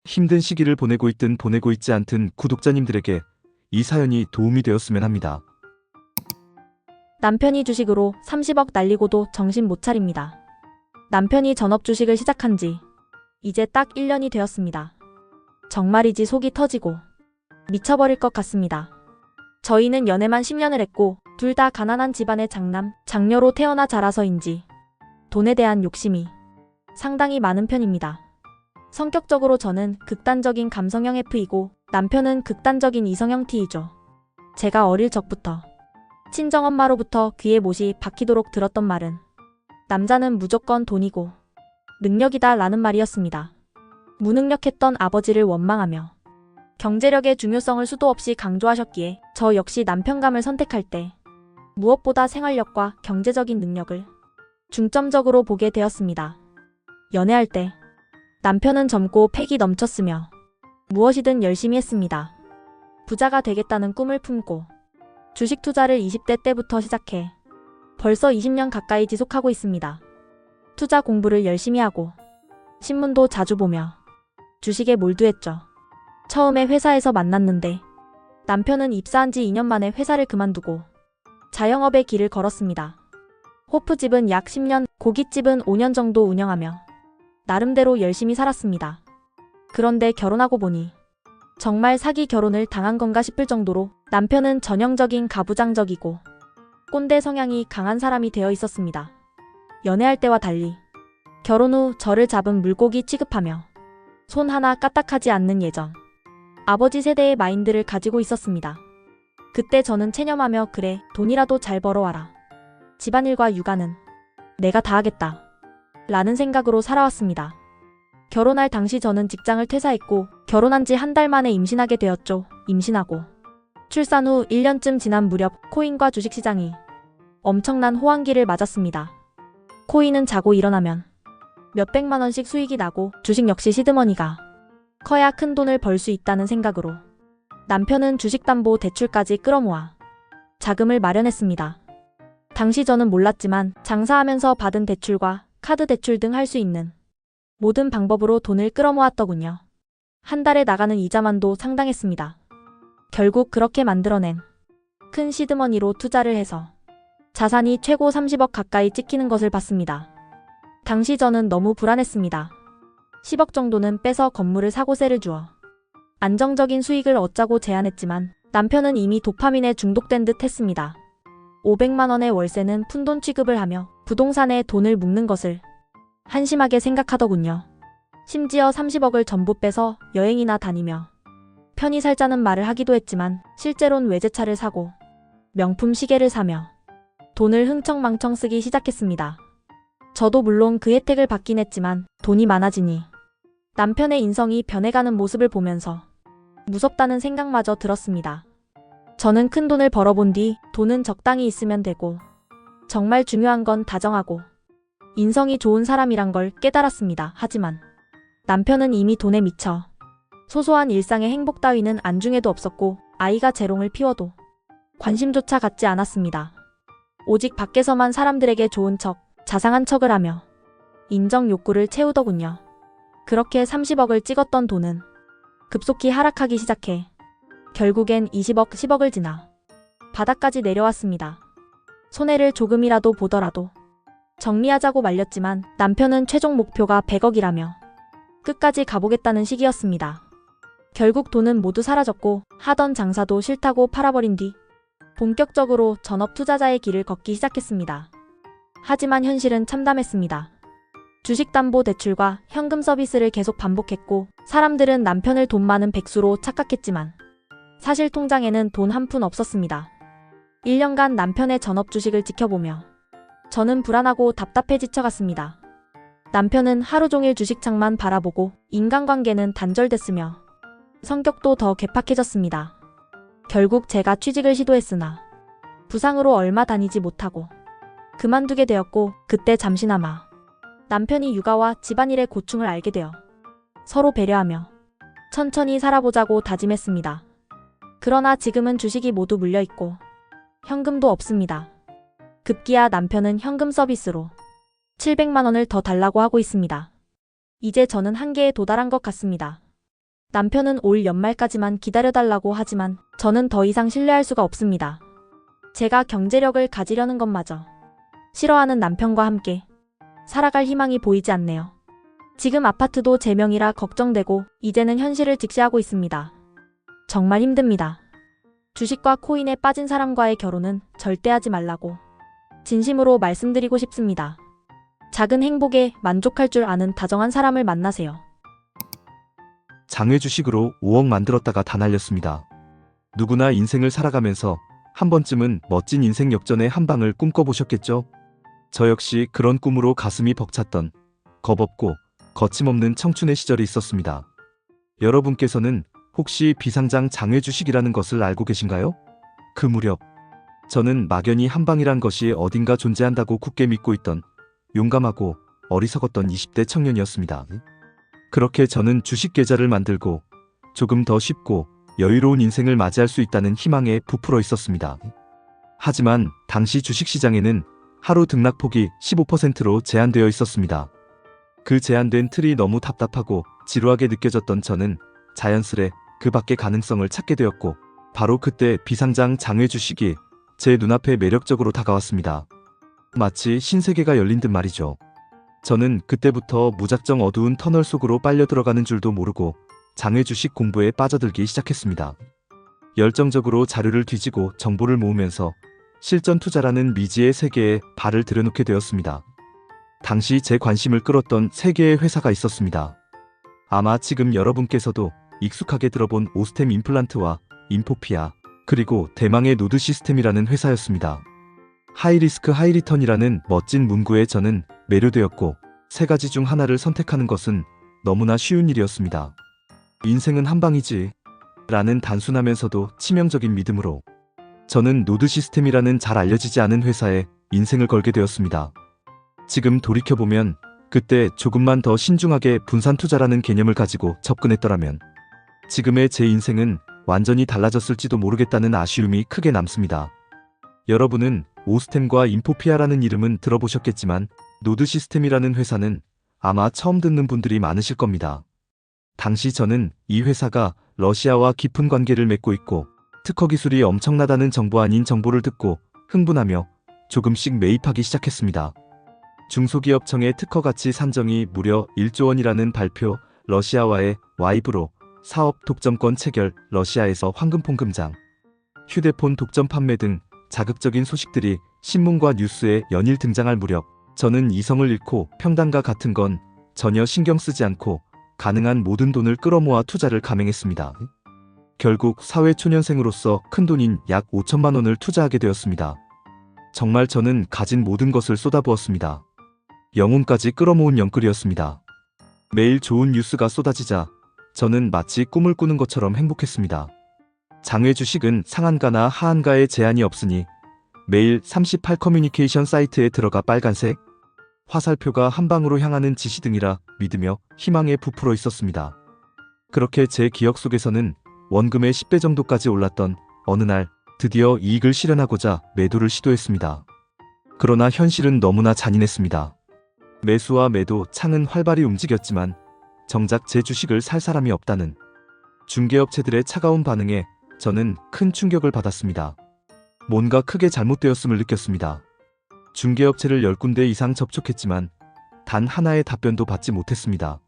힘든 시기를 보내고 있든 보내고 있지 않든 구독자님들에게 이 사연이 도움이 되었으면 합니다. 남편이 주식으로 30억 날리고도 정신 못 차립니다. 남편이 전업 주식을 시작한 지 이제 딱 1년이 되었습니다. 정말이지 속이 터지고 미쳐버릴 것 같습니다. 저희는 연애만 10년을 했고 둘 다 가난한 집안의 장남, 장녀로 태어나 자라서인지 돈에 대한 욕심이 상당히 많은 편입니다. 성격적으로 저는 극단적인 감성형 F이고 남편은 극단적인 이성형 T이죠. 제가 어릴 적부터 친정엄마로부터 귀에 못이 박히도록 들었던 말은 남자는 무조건 돈이고 능력이다 라는 말이었습니다. 무능력했던 아버지를 원망하며 경제력의 중요성을 수도 없이 강조하셨기에 저 역시 남편감을 선택할 때 무엇보다 생활력과 경제적인 능력을 중점적으로 보게 되었습니다. 연애할 때 남편은 젊고 패기 넘쳤으며 무엇이든 열심히 했습니다. 부자가 되겠다는 꿈을 품고 주식 투자를 20대 때부터 시작해 벌써 20년 가까이 지속하고 있습니다. 투자 공부를 열심히 하고 신문도 자주 보며 주식에 몰두했죠. 처음에 회사에서 만났는데 남편은 입사한 지 2년 만에 회사를 그만두고 자영업의 길을 걸었습니다. 호프집은 약 10년, 고깃집은 5년 정도 운영하며 나름대로 열심히 살았습니다. 그런데 결혼하고 보니 정말 사기 결혼을 당한 건가 싶을 정도로 남편은 전형적인 가부장적이고 꼰대 성향이 강한 사람이 되어 있었습니다. 연애할 때와 달리 결혼 후 저를 잡은 물고기 취급하며 손 하나 까딱하지 않는 예전 아버지 세대의 마인드를 가지고 있었습니다. 그때 저는 체념하며 그래 돈이라도 잘 벌어와라. 집안일과 육아는 내가 다 하겠다. 라는 생각으로 살아왔습니다. 결혼할 당시 저는 직장을 퇴사했고 결혼한 지 한 달 만에 임신하게 되었죠. 임신하고 출산 후 1년쯤 지난 무렵 코인과 주식시장이 엄청난 호황기를 맞았습니다. 코인은 자고 일어나면 몇백만 원씩 수익이 나고 주식 역시 시드머니가 커야 큰 돈을 벌 수 있다는 생각으로 남편은 주식담보대출까지 끌어모아 자금을 마련했습니다. 당시 저는 몰랐지만 장사하면서 받은 대출과 카드 대출 등 할 수 있는 모든 방법으로 돈을 끌어모았더군요. 한 달에 나가는 이자만도 상당했습니다. 결국 그렇게 만들어낸 큰 시드머니로 투자를 해서 자산이 최고 30억 가까이 찍히는 것을 봤습니다. 당시 저는 너무 불안했습니다. 10억 정도는 빼서 건물을 사고세를 주어 안정적인 수익을 얻자고 제안했지만 남편은 이미 도파민에 중독된 듯 했습니다. 500만 원의 월세는 푼돈 취급을 하며 부동산에 돈을 묵는 것을 한심하게 생각하더군요. 심지어 30억을 전부 빼서 여행이나 다니며 편히 살자는 말을 하기도 했지만 실제론 외제차를 사고 명품 시계를 사며 돈을 흥청망청 쓰기 시작했습니다. 저도 물론 그 혜택을 받긴 했지만 돈이 많아지니 남편의 인성이 변해가는 모습을 보면서 무섭다는 생각마저 들었습니다. 저는 큰 돈을 벌어본 뒤 돈은 적당히 있으면 되고 정말 중요한 건 다정하고 인성이 좋은 사람이란 걸 깨달았습니다. 하지만 남편은 이미 돈에 미쳐 소소한 일상의 행복 따위는 안중에도 없었고 아이가 재롱을 피워도 관심조차 갖지 않았습니다. 오직 밖에서만 사람들에게 좋은 척, 자상한 척을 하며 인정 욕구를 채우더군요. 그렇게 30억을 찍었던 돈은 급속히 하락하기 시작해 결국엔 20억, 10억을 지나 바닥까지 내려왔습니다. 손해를 조금이라도 보더라도 정리하자고 말렸지만 남편은 최종 목표가 100억이라며 끝까지 가보겠다는 시기였습니다. 결국 돈은 모두 사라졌고 하던 장사도 싫다고 팔아버린 뒤 본격적으로 전업 투자자의 길을 걷기 시작했습니다. 하지만 현실은 참담했습니다. 주식담보대출과 현금 서비스를 계속 반복했고 사람들은 남편을 돈 많은 백수로 착각했지만 사실 통장에는 돈 한 푼 없었습니다. 1년간 남편의 전업 주식을 지켜보며 저는 불안하고 답답해 지쳐갔습니다. 남편은 하루 종일 주식창만 바라보고 인간관계는 단절됐으며 성격도 더 괴팍해졌습니다. 결국 제가 취직을 시도했으나 부상으로 얼마 다니지 못하고 그만두게 되었고 그때 잠시나마 남편이 육아와 집안일의 고충을 알게 되어 서로 배려하며 천천히 살아보자고 다짐했습니다. 그러나 지금은 주식이 모두 물려있고 현금도 없습니다. 급기야 남편은 현금 서비스로 700만 원을 더 달라고 하고 있습니다. 이제 저는 한계에 도달한 것 같습니다. 남편은 올 연말까지만 기다려달라고 하지만 저는 더 이상 신뢰할 수가 없습니다. 제가 경제력을 가지려는 것마저 싫어하는 남편과 함께 살아갈 희망이 보이지 않네요. 지금 아파트도 제 명이라 걱정되고 이제는 현실을 직시하고 있습니다. 정말 힘듭니다. 주식과 코인에 빠진 사람과의 결혼은 절대 하지 말라고 진심으로 말씀드리고 싶습니다. 작은 행복에 만족할 줄 아는 다정한 사람을 만나세요. 장외 주식으로 5억 만들었다가 다 날렸습니다. 누구나 인생을 살아가면서 한 번쯤은 멋진 인생 역전의 한 방을 꿈꿔보셨겠죠? 저 역시 그런 꿈으로 가슴이 벅찼던 겁없고 거침없는 청춘의 시절이 있었습니다. 여러분께서는 혹시 비상장 장외 주식이라는 것을 알고 계신가요? 그 무렵 저는 막연히 한 방이란 것이 어딘가 존재한다고 굳게 믿고 있던 용감하고 어리석었던 20대 청년이었습니다. 그렇게 저는 주식 계좌를 만들고 조금 더 쉽고 여유로운 인생을 맞이할 수 있다는 희망에 부풀어 있었습니다. 하지만 당시 주식시장에는 하루 등락폭이 15%로 제한되어 있었습니다. 그 제한된 틀이 너무 답답하고 지루하게 느껴졌던 저는 자연스레 그 밖의 가능성을 찾게 되었고 바로 그때 비상장 장외 주식이 제 눈앞에 매력적으로 다가왔습니다. 마치 신세계가 열린 듯 말이죠. 저는 그때부터 무작정 어두운 터널 속으로 빨려 들어가는 줄도 모르고 장외 주식 공부에 빠져들기 시작했습니다. 열정적으로 자료를 뒤지고 정보를 모으면서 실전 투자라는 미지의 세계에 발을 들여놓게 되었습니다. 당시 제 관심을 끌었던 세 개의 회사가 있었습니다. 아마 지금 여러분께서도 익숙하게 들어본 오스템 임플란트와 인포피아, 그리고 대망의 노드 시스템이라는 회사였습니다. 하이리스크 하이리턴이라는 멋진 문구에 저는 매료되었고 세 가지 중 하나를 선택하는 것은 너무나 쉬운 일이었습니다. 인생은 한 방이지 라는 단순하면서도 치명적인 믿음으로 저는 노드 시스템이라는 잘 알려지지 않은 회사에 인생을 걸게 되었습니다. 지금 돌이켜보면 그때 조금만 더 신중하게 분산 투자라는 개념을 가지고 접근했더라면 지금의 제 인생은 완전히 달라졌을지도 모르겠다는 아쉬움이 크게 남습니다. 여러분은 오스템과 인포피아라는 이름은 들어보셨겠지만 노드 시스템이라는 회사는 아마 처음 듣는 분들이 많으실 겁니다. 당시 저는 이 회사가 러시아와 깊은 관계를 맺고 있고 특허 기술이 엄청나다는 정보 아닌 정보를 듣고 흥분하며 조금씩 매입하기 시작했습니다. 중소기업청의 특허 가치 산정이 무려 1조 원이라는 발표, 러시아와의 와이브로 사업 독점권 체결, 러시아에서 황금폰 금장, 휴대폰 독점 판매 등 자극적인 소식들이 신문과 뉴스에 연일 등장할 무렵 저는 이성을 잃고 평단과 같은 건 전혀 신경 쓰지 않고 가능한 모든 돈을 끌어모아 투자를 감행했습니다. 결국 사회초년생으로서 큰돈인 약 5천만 원을 투자하게 되었습니다. 정말 저는 가진 모든 것을 쏟아부었습니다. 영혼까지 끌어모은 영끌이었습니다. 매일 좋은 뉴스가 쏟아지자 저는 마치 꿈을 꾸는 것처럼 행복했습니다. 장외 주식은 상한가나 하한가에 제한이 없으니 매일 38 커뮤니케이션 사이트에 들어가 빨간색 화살표가 한 방으로 향하는 지시 등이라 믿으며 희망에 부풀어 있었습니다. 그렇게 제 기억 속에서는 원금의 10배 정도까지 올랐던 어느 날 드디어 이익을 실현하고자 매도를 시도했습니다. 그러나 현실은 너무나 잔인했습니다. 매수와 매도 창은 활발히 움직였지만 정작 제 주식을 살 사람이 없다는 중개업체들의 차가운 반응에 저는 큰 충격을 받았습니다. 뭔가 크게 잘못되었음을 느꼈습니다. 중개업체를 10군데 이상 접촉했지만 단 하나의 답변도 받지 못했습니다.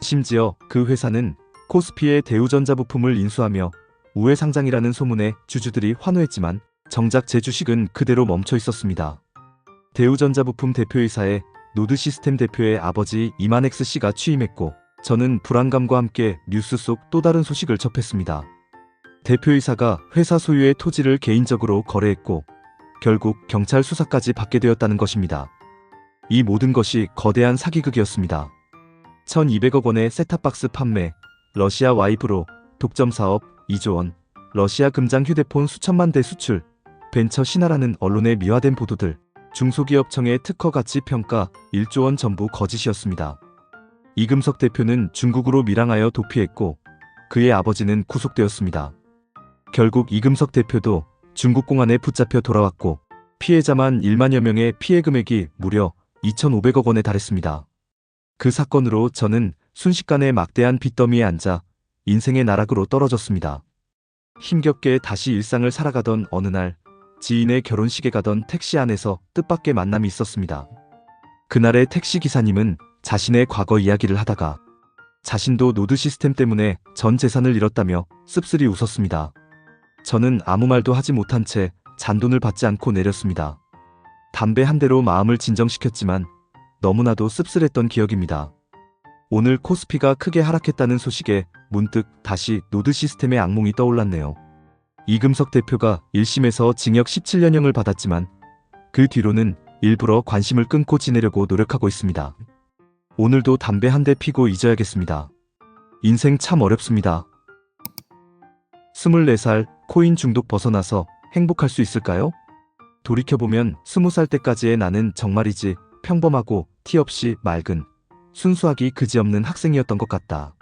심지어 그 회사는 코스피의 대우전자 부품을 인수하며 우회 상장이라는 소문에 주주들이 환호했지만 정작 제 주식은 그대로 멈춰 있었습니다. 대우전자 부품 대표이사에 노드 시스템 대표의 아버지 이만엑스 씨가 취임했고 저는 불안감과 함께 뉴스 속 또 다른 소식을 접했습니다. 대표이사가 회사 소유의 토지를 개인적으로 거래했고 결국 경찰 수사까지 받게 되었다는 것입니다. 이 모든 것이 거대한 사기극이었습니다. 1200억 원의 셋탑박스 판매, 러시아 와이브로 독점 사업 2조 원, 러시아 금장 휴대폰 수천만 대 수출, 벤처 신화라는 언론의 미화된 보도들, 중소기업청의 특허 가치 평가 1조 원 전부 거짓이었습니다. 이금석 대표는 중국으로 밀항하여 도피했고 그의 아버지는 구속되었습니다. 결국 이금석 대표도 중국 공안에 붙잡혀 돌아왔고 피해자만 1만여 명의 피해 금액이 무려 2,500억 원에 달했습니다. 그 사건으로 저는 순식간에 막대한 빚더미에 앉아 인생의 나락으로 떨어졌습니다. 힘겹게 다시 일상을 살아가던 어느 날, 지인의 결혼식에 가던 택시 안에서 뜻밖의 만남이 있었습니다. 그날의 택시 기사님은 자신의 과거 이야기를 하다가 자신도 노드 시스템 때문에 전 재산을 잃었다며 씁쓸히 웃었습니다. 저는 아무 말도 하지 못한 채 잔돈을 받지 않고 내렸습니다. 담배 한 대로 마음을 진정시켰지만 너무나도 씁쓸했던 기억입니다. 오늘 코스피가 크게 하락했다는 소식에 문득 다시 노드 시스템의 악몽이 떠올랐네요. 이금석 대표가 1심에서 징역 17년형을 받았지만 그 뒤로는 일부러 관심을 끊고 지내려고 노력하고 있습니다. 오늘도 담배 한 대 피고 잊어야겠습니다. 인생 참 어렵습니다. 24살 코인 중독 벗어나서 행복할 수 있을까요? 돌이켜보면 20살 때까지의 나는 정말이지 평범하고 티 없이 맑은 순수하기 그지없는 학생이었던 것 같다.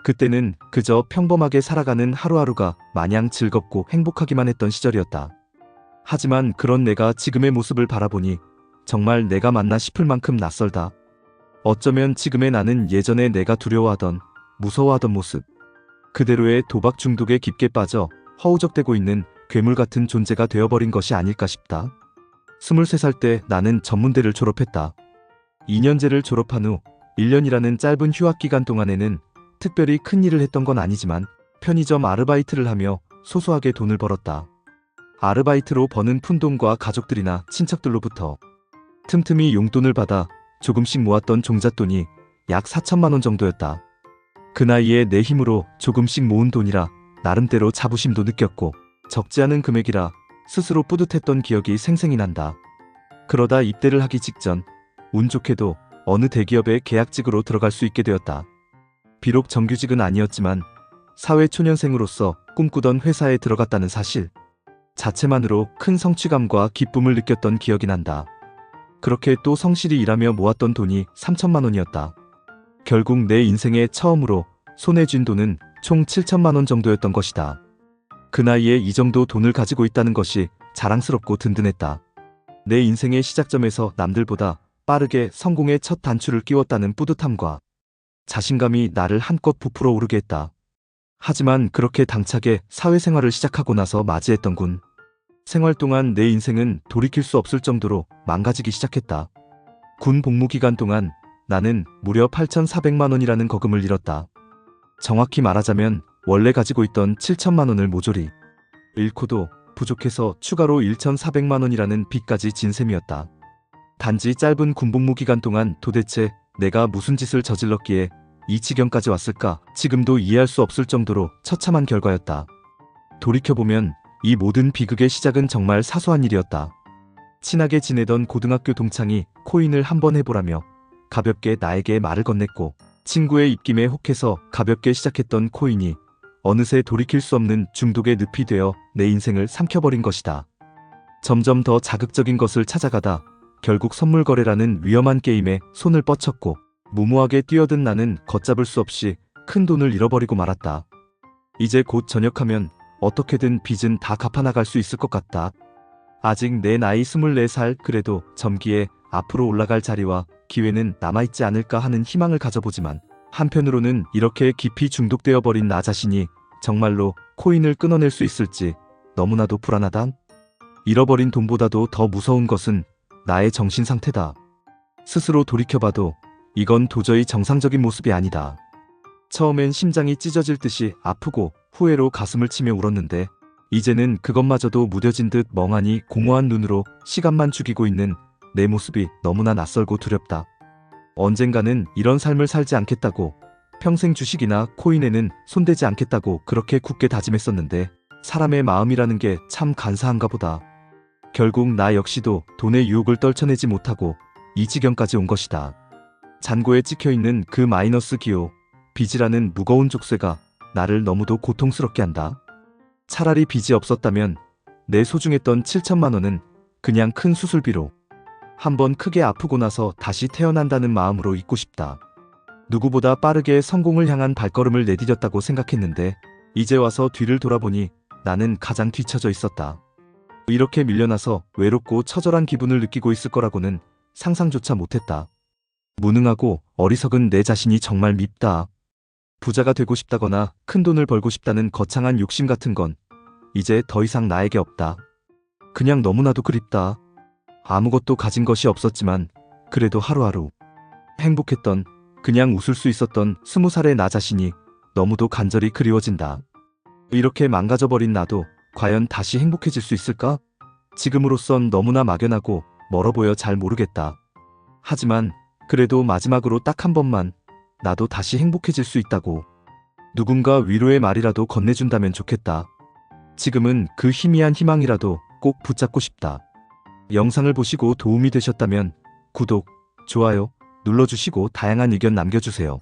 그때는 그저 평범하게 살아가는 하루하루가 마냥 즐겁고 행복하기만 했던 시절이었다. 하지만 그런 내가 지금의 모습을 바라보니 정말 내가 맞나 싶을 만큼 낯설다. 어쩌면 지금의 나는 예전에 내가 두려워하던, 무서워하던 모습, 그대로의 도박 중독에 깊게 빠져 허우적대고 있는 괴물 같은 존재가 되어버린 것이 아닐까 싶다. 23살 때 나는 전문대를 졸업했다. 2년제를 졸업한 후 1년이라는 짧은 휴학 기간 동안에는 특별히 큰 일을 했던 건 아니지만 편의점 아르바이트를 하며 소소하게 돈을 벌었다. 아르바이트로 버는 푼돈과 가족들이나 친척들로부터 틈틈이 용돈을 받아 조금씩 모았던 종잣돈이 약 4천만 원 정도였다. 그 나이에 내 힘으로 조금씩 모은 돈이라 나름대로 자부심도 느꼈고 적지 않은 금액이라 스스로 뿌듯했던 기억이 생생히 난다. 그러다 입대를 하기 직전 운 좋게도 어느 대기업에 계약직으로 들어갈 수 있게 되었다. 비록 정규직은 아니었지만 사회초년생으로서 꿈꾸던 회사에 들어갔다는 사실 자체만으로 큰 성취감과 기쁨을 느꼈던 기억이 난다. 그렇게 또 성실히 일하며 모았던 돈이 3천만 원이었다. 결국 내 인생에 처음으로 손에 쥔 돈은 총 7천만 원 정도였던 것이다. 그 나이에 이 정도 돈을 가지고 있다는 것이 자랑스럽고 든든했다. 내 인생의 시작점에서 남들보다 빠르게 성공의 첫 단추를 끼웠다는 뿌듯함과 자신감이 나를 한껏 부풀어 오르게 했다. 하지만 그렇게 당차게 사회생활을 시작하고 나서 맞이했던 군 생활 동안 내 인생은 돌이킬 수 없을 정도로 망가지기 시작했다. 군 복무 기간 동안 나는 무려 8,400만 원이라는 거금을 잃었다. 정확히 말하자면 원래 가지고 있던 7천만 원을 모조리 잃고도 부족해서 추가로 1,400만 원이라는 빚까지 진 셈이었다. 단지 짧은 군복무 기간 동안 도대체 내가 무슨 짓을 저질렀기에 이 지경까지 왔을까 지금도 이해할 수 없을 정도로 처참한 결과였다. 돌이켜보면 이 모든 비극의 시작은 정말 사소한 일이었다. 친하게 지내던 고등학교 동창이 코인을 한번 해보라며 가볍게 나에게 말을 건넸고 친구의 입김에 혹해서 가볍게 시작했던 코인이 어느새 돌이킬 수 없는 중독의 늪이 되어 내 인생을 삼켜버린 것이다. 점점 더 자극적인 것을 찾아가다 결국 선물 거래라는 위험한 게임에 손을 뻗쳤고 무모하게 뛰어든 나는 걷잡을 수 없이 큰 돈을 잃어버리고 말았다. 이제 곧 전역하면 어떻게든 빚은 다 갚아나갈 수 있을 것 같다. 아직 내 나이 24살 그래도 점기에 앞으로 올라갈 자리와 기회는 남아있지 않을까 하는 희망을 가져보지만 한편으로는 이렇게 깊이 중독되어 버린 나 자신이 정말로 코인을 끊어낼 수 있을지 너무나도 불안하다. 잃어버린 돈보다도 더 무서운 것은 나의 정신 상태다. 스스로 돌이켜봐도 이건 도저히 정상적인 모습이 아니다. 처음엔 심장이 찢어질 듯이 아프고 후회로 가슴을 치며 울었는데 이제는 그것마저도 무뎌진 듯 멍하니 공허한 눈으로 시간만 죽이고 있는 내 모습이 너무나 낯설고 두렵다. 언젠가는 이런 삶을 살지 않겠다고 평생 주식이나 코인에는 손대지 않겠다고 그렇게 굳게 다짐했었는데 사람의 마음이라는 게 참 간사한가 보다. 결국 나 역시도 돈의 유혹을 떨쳐내지 못하고 이 지경까지 온 것이다. 잔고에 찍혀있는 그 마이너스 기호, 빚이라는 무거운 족쇄가 나를 너무도 고통스럽게 한다. 차라리 빚이 없었다면 내 소중했던 7천만 원은 그냥 큰 수술비로 한번 크게 아프고 나서 다시 태어난다는 마음으로 잊고 싶다. 누구보다 빠르게 성공을 향한 발걸음을 내디뎠다고 생각했는데 이제 와서 뒤를 돌아보니 나는 가장 뒤처져 있었다. 이렇게 밀려나서 외롭고 처절한 기분을 느끼고 있을 거라고는 상상조차 못했다. 무능하고 어리석은 내 자신이 정말 밉다. 부자가 되고 싶다거나 큰 돈을 벌고 싶다는 거창한 욕심 같은 건 이제 더 이상 나에게 없다. 그냥 너무나도 그립다. 아무것도 가진 것이 없었지만 그래도 하루하루 행복했던, 그냥 웃을 수 있었던 20살의 나 자신이 너무도 간절히 그리워진다. 이렇게 망가져버린 나도 과연 다시 행복해질 수 있을까? 지금으로선 너무나 막연하고 멀어 보여 잘 모르겠다. 하지만 그래도 마지막으로 딱 한 번만 나도 다시 행복해질 수 있다고 누군가 위로의 말이라도 건네준다면 좋겠다. 지금은 그 희미한 희망이라도 꼭 붙잡고 싶다. 영상을 보시고 도움이 되셨다면 구독, 좋아요 눌러주시고 다양한 의견 남겨주세요.